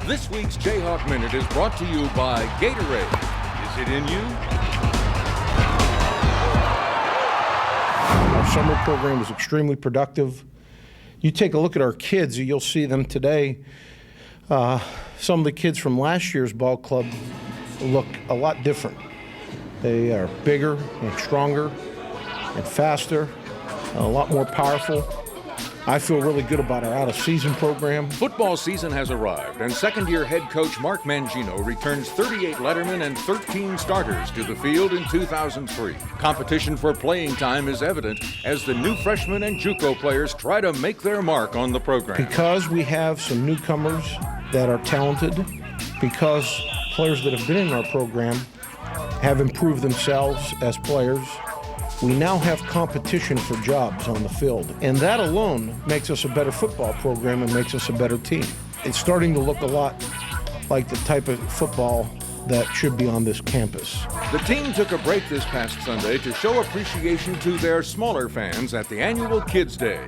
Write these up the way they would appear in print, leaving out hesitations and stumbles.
This week's Jayhawk Minute is brought to you by Gatorade. Is it in you? Our summer program was extremely productive. You take a look at our kids, you'll see them today. Some of the kids from last year's ball club look a lot different. They are bigger and stronger and faster, a lot more powerful. I feel really good about our out-of-season program. Football season has arrived, and second-year head coach Mark Mangino returns 38 lettermen and 13 starters to the field in 2003. Competition for playing time is evident as the new freshmen and JUCO players try to make their mark on the program. Because we have some newcomers that are talented, because players that have been in our program have improved themselves as players, we now have competition for jobs on the field. And that alone makes us a better football program and makes us a better team. It's starting to look a lot like the type of football that should be on this campus. The team took a break this past Sunday to show appreciation to their smaller fans at the annual Kids Day.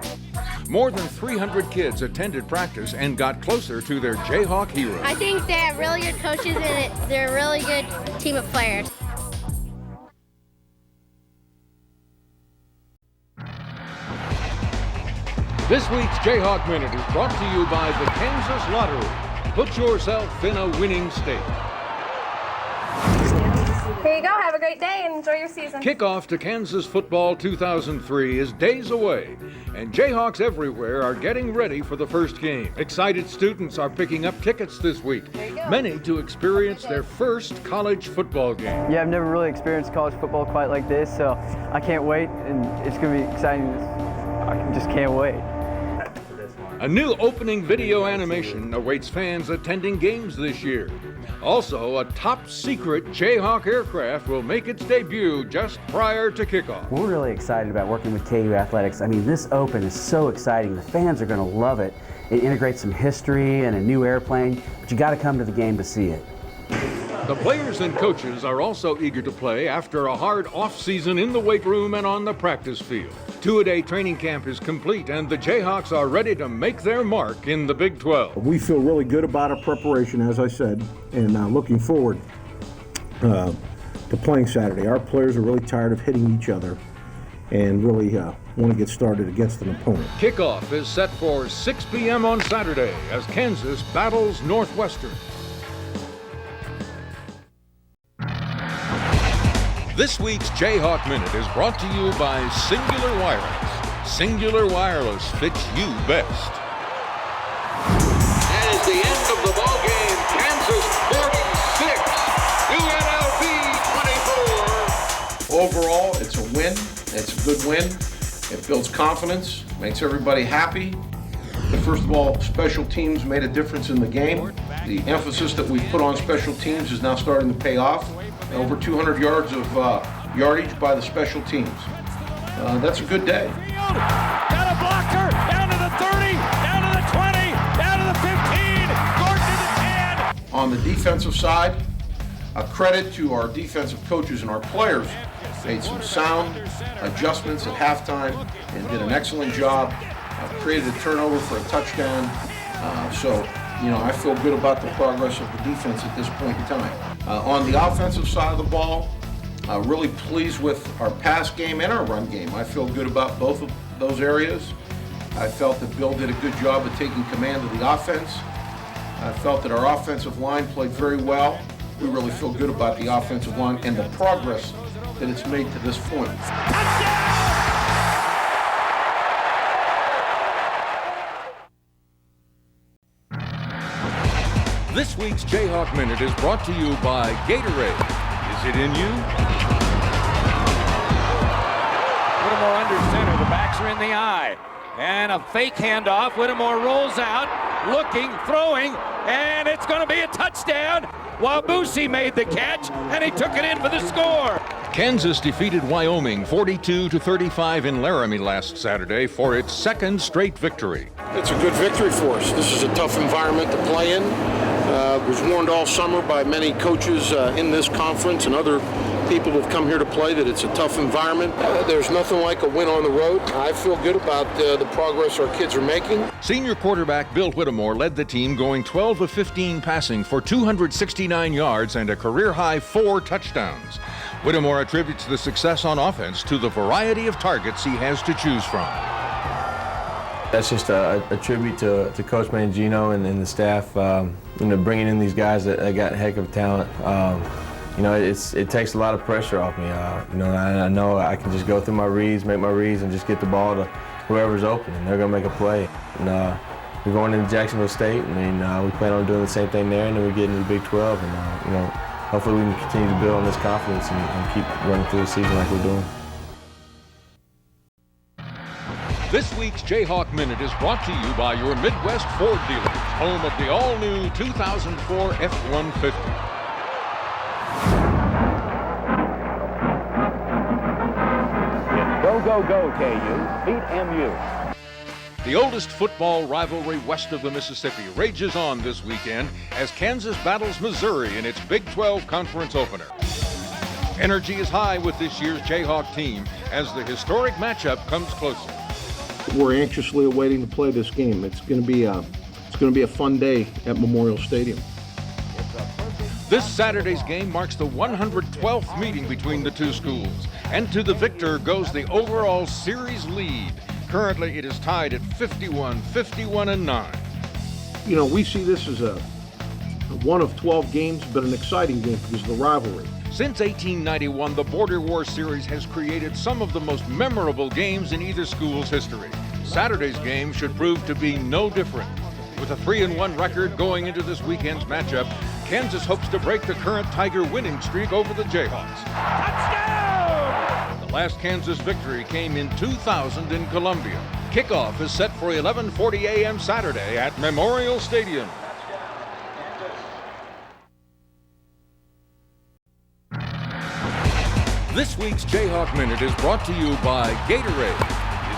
More than 300 kids attended practice and got closer to their Jayhawk heroes. I think they have really good coaches and they're a really good team of players. This week's Jayhawk Minute is brought to you by the Kansas Lottery. Put yourself in a winning state. Here you go. Have a great day and enjoy your season. Kickoff to Kansas Football 2003 is days away, and Jayhawks everywhere are getting ready for the first game. Excited students are picking up tickets this week, many to experience their first college football game. Yeah, I've never really experienced college football quite like this, so I can't wait, and it's going to be exciting. I just can't wait. A new opening video animation awaits fans attending games this year. Also, a top-secret Jayhawk aircraft will make its debut just prior to kickoff. We're really excited about working with KU Athletics. I mean, this open is so exciting. The fans are going to love it. It integrates some history and a new airplane, but you got to come to the game to see it. The players and coaches are also eager to play after a hard off-season in the weight room and on the practice field. Two-a-day training camp is complete, and the Jayhawks are ready to make their mark in the Big 12. We feel really good about our preparation, as I said, and looking forward to playing Saturday. Our players are really tired of hitting each other and really want to get started against an opponent. Kickoff is set for 6 p.m. on Saturday as Kansas battles Northwestern. This week's Jayhawk Minute is brought to you by Singular Wireless. Singular Wireless fits you best. And at the end of the ball game, Kansas 46, UNLV 24. Overall, it's a win. It's a good win. It builds confidence, makes everybody happy. But first of all, special teams made a difference in the game. The emphasis that we put on special teams is now starting to pay off. Over 200 yards of yardage by the special teams. That's a good day. Got a blocker, down to the 30, down to the 20, down to the 15, Gordon to the 10. On the defensive side, a credit to our defensive coaches and our players. Made some sound adjustments at halftime and did an excellent job. Created a turnover for a touchdown. I feel good about the progress of the defense at this point in time. On the offensive side of the ball, really pleased with our pass game and our run game. I feel good about both of those areas. I felt that Bill did a good job of taking command of the offense. I felt that our offensive line played very well. We really feel good about the offensive line and the progress that it's made to this point. This week's Jayhawk Minute is brought to you by Gatorade. Is it in you? Whittemore under center, the backs are in the eye. And a fake handoff, Whittemore rolls out, looking, throwing, and it's going to be a touchdown. Wabusi made the catch, and he took it in for the score. Kansas defeated Wyoming 42-35 in Laramie last Saturday for its second straight victory. It's a good victory for us. This is a tough environment to play in. Was warned all summer by many coaches in this conference and other people who've come here to play that it's a tough environment. There's nothing like a win on the road. I feel good about the progress our kids are making. Senior quarterback Bill Whittemore led the team, going 12 of 15 passing for 269 yards and a career-high 4 touchdowns. Whittemore attributes the success on offense to the variety of targets he has to choose from. That's just a tribute to Coach Mangino and the staff, bringing in these guys that got a heck of talent. It takes a lot of pressure off me. I know I can just go through my reads, make my reads, and just get the ball to whoever's open, and they're going to make a play. And we're going into Jacksonville State, and we plan on doing the same thing there, and then we get into the Big 12, and hopefully we can continue to build on this confidence and keep running through the season like we're doing. This week's Jayhawk Minute is brought to you by your Midwest Ford dealers, home of the all-new 2004 F-150. Go, go, go, KU. Beat MU. The oldest football rivalry west of the Mississippi rages on this weekend as Kansas battles Missouri in its Big 12 Conference opener. Energy is high with this year's Jayhawk team as the historic matchup comes closer. We're anxiously awaiting to play this game. It's going to be a fun day at Memorial Stadium. This Saturday's game marks the 112th meeting between the two schools, and to the victor goes the overall series lead. Currently, it is tied at 51-9. We see this as a one of 12 games, but an exciting game because of the rivalry. Since 1891, the Border War Series has created some of the most memorable games in either school's history. Saturday's game should prove to be no different. With a 3-1 record going into this weekend's matchup, Kansas hopes to break the current Tiger winning streak over the Jayhawks. Touchdown! The last Kansas victory came in 2000 in Columbia. Kickoff is set for 11:40 a.m. Saturday at Memorial Stadium. This week's Jayhawk Minute is brought to you by Gatorade.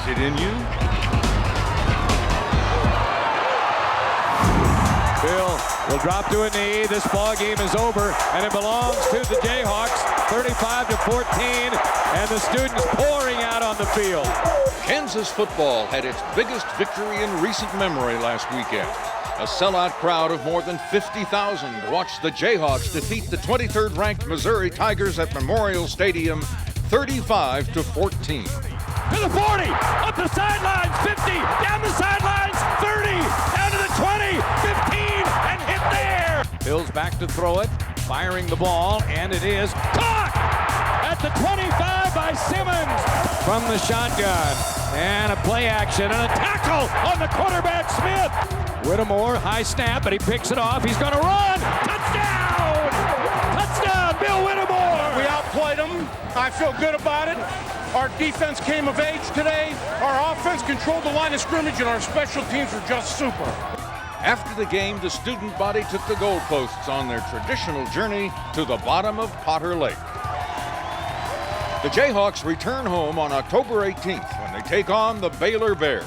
Is it in you? Bill will drop to a knee. This ball game is over, and it belongs to the Jayhawks, 35-14, and the students pouring out on the field. Kansas football had its biggest victory in recent memory last weekend. A sellout crowd of more than 50,000 watched the Jayhawks defeat the 23rd ranked Missouri Tigers at Memorial Stadium 35-14. To the 40, up the sidelines, 50, down the sidelines, 30, down to the 20, 15, and hit there. Bill's back to throw it, firing the ball, and it is caught at the 25 by Simmons from the shotgun. And a play action and a tackle on the quarterback, Smith. Whittemore, high snap, but he picks it off. He's going to run. Touchdown! Touchdown, Bill Whittemore! We outplayed them. I feel good about it. Our defense came of age today. Our offense controlled the line of scrimmage, and our special teams were just super. After the game, the student body took the goalposts on their traditional journey to the bottom of Potter Lake. The Jayhawks return home on October 18th when they take on the Baylor Bears.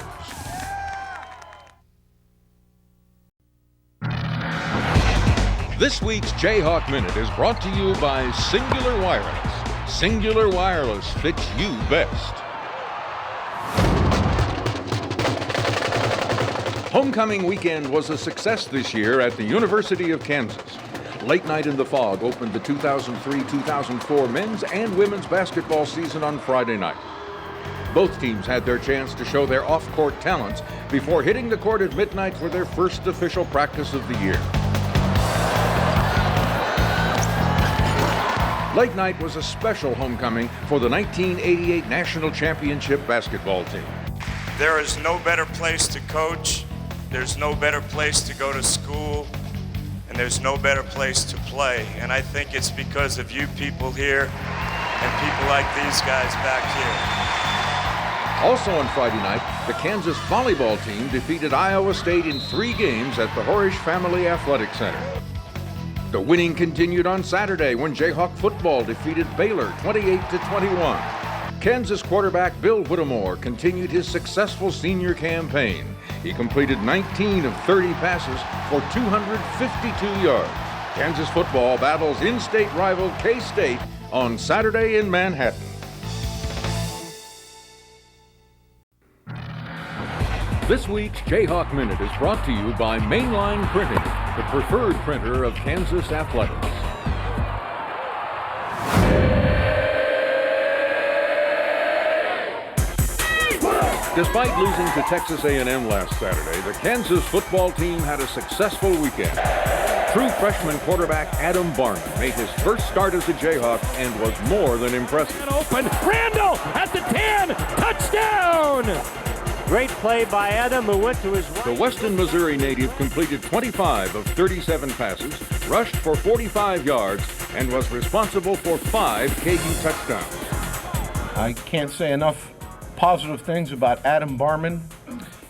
This week's Jayhawk Minute is brought to you by Singular Wireless. Singular Wireless fits you best. Homecoming weekend was a success this year at the University of Kansas. Late Night in the Fog opened the 2003-2004 men's and women's basketball season on Friday night. Both teams had their chance to show their off-court talents before hitting the court at midnight for their first official practice of the year. Late Night was a special homecoming for the 1988 National Championship basketball team. There is no better place to coach, there's no better place to go to school, and there's no better place to play. And I think it's because of you people here and people like these guys back here. Also on Friday night, the Kansas volleyball team defeated Iowa State in 3 games at the Horish Family Athletic Center. The winning continued on Saturday when Jayhawk football defeated Baylor 28-21. Kansas quarterback Bill Whittemore continued his successful senior campaign. He completed 19 of 30 passes for 252 yards. Kansas football battles in-state rival K-State on Saturday in Manhattan. This week's Jayhawk Minute is brought to you by Mainline Printing, the preferred printer of Kansas athletics. Despite losing to Texas A&M last Saturday, the Kansas football team had a successful weekend. True freshman quarterback Adam Barman made his first start as a Jayhawk and was more than impressive. Open, Randall at the 10, touchdown! Great play by Adam, who went to his right. The Weston, Missouri native completed 25 of 37 passes, rushed for 45 yards, and was responsible for 5 KU touchdowns. I can't say enough positive things about Adam Barman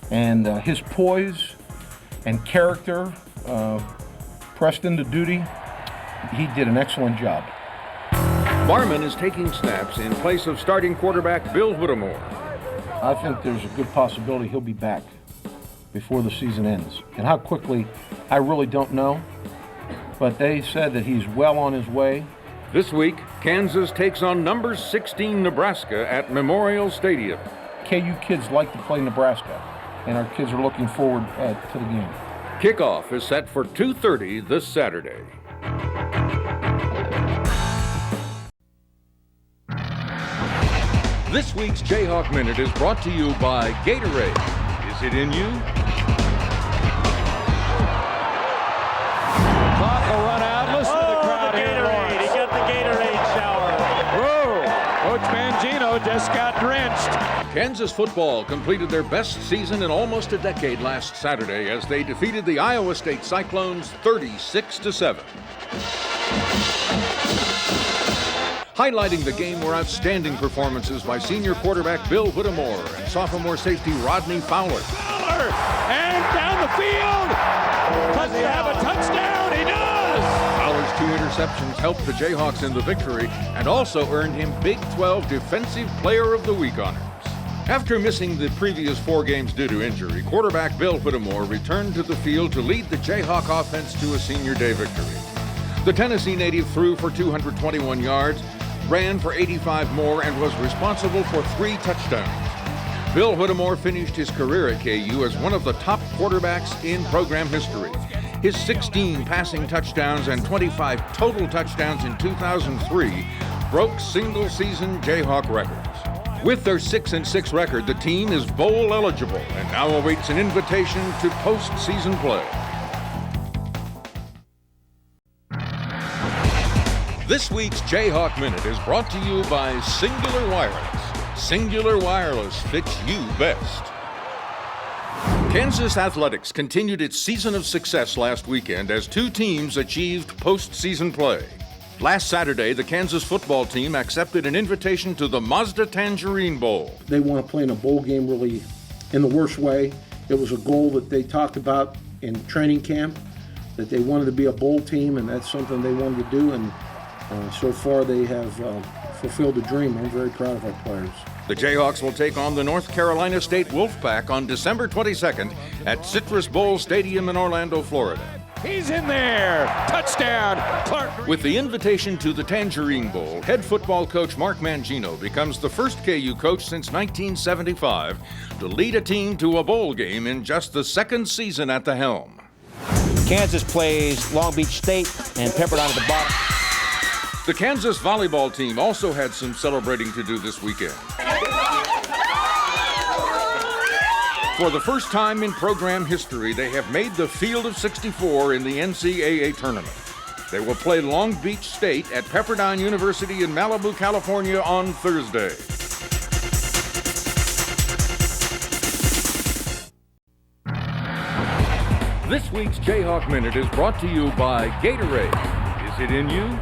and his poise and character pressed into duty. He did an excellent job. Barman is taking snaps in place of starting quarterback Bill Whittemore. I think there's a good possibility he'll be back before the season ends. And how quickly, I really don't know. But they said that he's well on his way. This week, Kansas takes on number 16 Nebraska at Memorial Stadium. KU kids like to play Nebraska, and our kids are looking forward to the game. Kickoff is set for 2:30 this Saturday. This week's Jayhawk Minute is brought to you by Gatorade. Is it in you? Clock will run out. Listen to the crowd here. Gatorade. He got the Gatorade shower. Whoa! Coach Mangino just got drenched. Kansas football completed their best season in almost a decade last Saturday as they defeated the Iowa State Cyclones 36-7. Highlighting the game were outstanding performances by senior quarterback Bill Whittemore and sophomore safety Rodney Fowler. Fowler! And down the field! Does he have a touchdown? He does! Fowler's 2 interceptions helped the Jayhawks in the victory and also earned him Big 12 Defensive Player of the Week honors. After missing the previous 4 games due to injury, quarterback Bill Whittemore returned to the field to lead the Jayhawk offense to a senior day victory. The Tennessee native threw for 221 yards, ran for 85 more, and was responsible for 3 touchdowns. Bill Whittemore finished his career at KU as one of the top quarterbacks in program history. His 16 passing touchdowns and 25 total touchdowns in 2003 broke single-season Jayhawk records. With their 6-6 record, the team is bowl eligible and now awaits an invitation to postseason play. This week's Jayhawk Minute is brought to you by Singular Wireless. Singular Wireless fits you best. Kansas athletics continued its season of success last weekend as 2 teams achieved postseason play. Last Saturday, the Kansas football team accepted an invitation to the Mazda Tangerine Bowl. They want to play in a bowl game really in the worst way. It was a goal that they talked about in training camp, that they wanted to be a bowl team, and that's something they wanted to do. And so far, they have fulfilled the dream. I'm very proud of our players. The Jayhawks will take on the North Carolina State Wolfpack on December 22nd at Citrus Bowl Stadium in Orlando, Florida. He's in there! Touchdown! Clark. With the invitation to the Tangerine Bowl, head football coach Mark Mangino becomes the first KU coach since 1975 to lead a team to a bowl game in just the 2nd season at the helm. Kansas plays Long Beach State and Pepperdine at the bottom. The Kansas volleyball team also had some celebrating to do this weekend. For the first time in program history, they have made the Field of 64 in the NCAA tournament. They will play Long Beach State at Pepperdine University in Malibu, California on Thursday. This week's Jayhawk Minute is brought to you by Gatorade. Is it in you?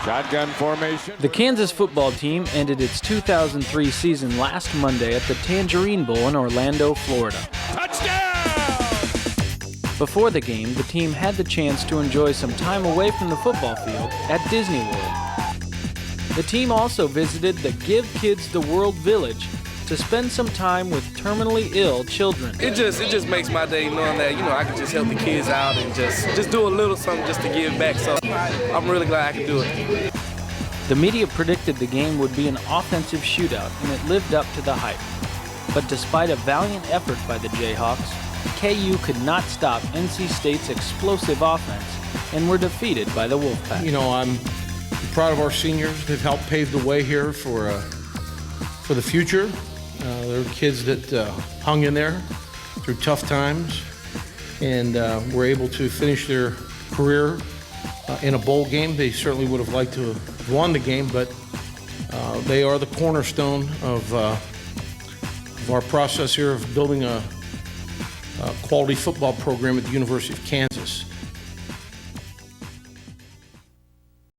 Shotgun formation. The Kansas football team ended its 2003 season last Monday at the Tangerine Bowl in Orlando, Florida. Touchdown! Before the game, the team had the chance to enjoy some time away from the football field at Disney World. The team also visited the Give Kids the World Village to spend some time with terminally ill children. It just makes my day knowing that, I can just help the kids out and just do a little something just to give back. So I'm really glad I can do it. The media predicted the game would be an offensive shootout, and it lived up to the hype. But despite a valiant effort by the Jayhawks, KU could not stop NC State's explosive offense and were defeated by the Wolfpack. I'm proud of our seniors. They've helped pave the way here for the future. They're kids that hung in there through tough times and were able to finish their career in a bowl game. They certainly would have liked to have won the game, but they are the cornerstone of our process here of building a quality football program at the University of Kansas.